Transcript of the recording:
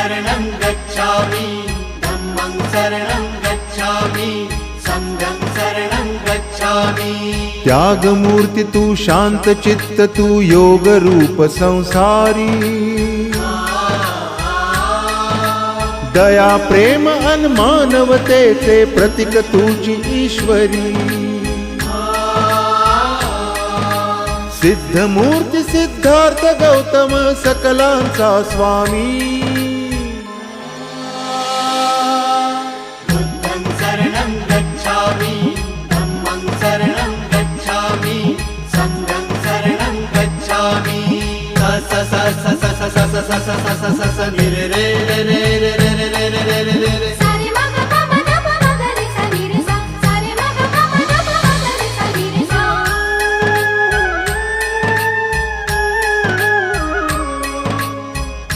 शरणं गच्छामि धम्मं शरणं गच्छामि संघं शरणं गच्छामि। त्यागमूर्ती तू शांत चित्त तू योग रूप संसारी दया प्रेम अन मानवतेचे प्रतीक तुझी ईश्वरी सिद्धमूर्ती सिद्धार्थ गौतम सकलांचा स्वामी बुद्धं शरणं गच्छामि धम्मं शरणं गच्छामि संघं शरणं गच्छामि। स स स स स स स स स स स स स नि रे रे रे रे